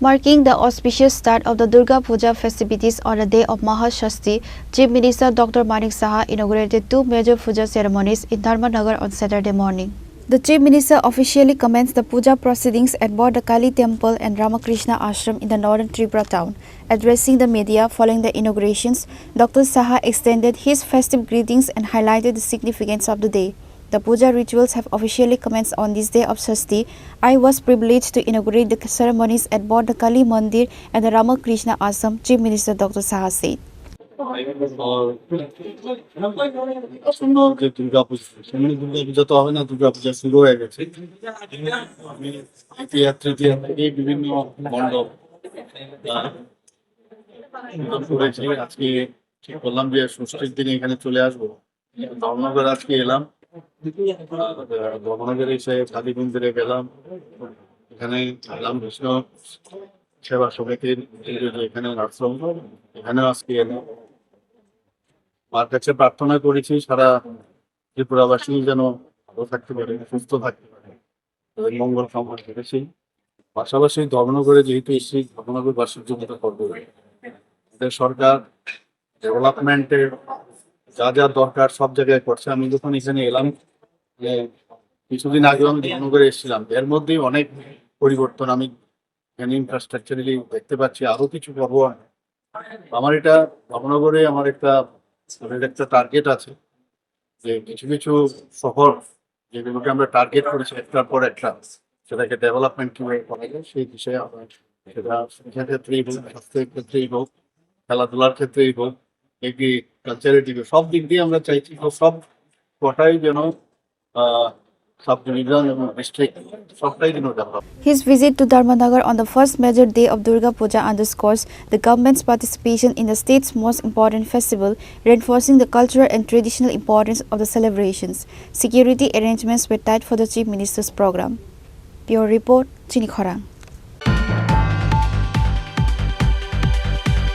Marking the auspicious start of the Durga Puja festivities on the day of Maha Shashthi, Chief Minister Dr. Manik Saha inaugurated two major Puja ceremonies in Dharmanagar on Saturday morning. The Chief Minister officially commenced the Puja proceedings at both the Kali Temple and Ramakrishna Ashram in the northern Tripura town. Addressing the media following the inaugurations, Dr. Saha extended his festive greetings and highlighted the significance of the day. The puja rituals have officially commenced on this day of Shashthi. I was privileged to inaugurate the ceremonies at both the Kali Mandir and the Ramakrishna Ashram, Chief Minister Dr. Saha said. Durga পূজা তো হবে না, দুর্গা পূজা শুরু হয়ে গেছে। আমি তৃতীয়া থেকে বিভিন্ন মণ্ডপ করেছি। আজকে ঠিক করলাম যে ষষ্ঠীর দিনে এখানে চলে আসবো। ধর্মনগর আজকে এলাম, ধর্মনগরে এসে কালী মন্দিরে গেলাম, এখানে এলাম বিষ্ণু সেবা সমিতির এখানে আশ্রম, এখানেও আজকে এলাম। মার কাছে প্রার্থনা করেছি সারা ত্রিপুরাবাসী যেন ভালো থাকতে পারে, সুস্থ থাকতে পারে, মঙ্গল কামনা করেছি। পাশাপাশি ধর্মনগরে যেহেতু এসেছি, ধর্মনগরবাসীর জন্য করবো। সরকার ডেভেলপমেন্টের যা যা দরকার সব জায়গায় করছে। আমি যখন এখানে এলাম, কিছুদিন আগে আমি ধর্মনগরে এসেছিলাম, এর মধ্যেই অনেক পরিবর্তন আমি এখানে ইনফ্রাস্ট্রাকচারালি দেখতে পাচ্ছি। আরো কিছু করবো। আমার এটা ধর্মনগরে আমার একটা টার্গেট আছে যে কিছু কিছু শহর যেগুলোকে আমরা টার্গেট করেছি একটার পর একটা, সেটাকে ডেভেলপমেন্ট কিভাবে করা যায় সেই বিষয়ে সেটা শিক্ষা ক্ষেত্রেই হোক, স্বাস্থ্যের ক্ষেত্রেই হোক, খেলাধুলার ক্ষেত্রেই হোক, এগ্রিকালচারের দিকে, সব দিক দিয়ে আমরা চাইছি সব কটাই যেন His visit to Dharmanagar on the first major day of Durga Puja underscores the government's participation in the state's most important festival, reinforcing the cultural and traditional importance of the celebrations. Security arrangements were tight for the Chief Minister's program. Bureau Report, Chini, Khorang.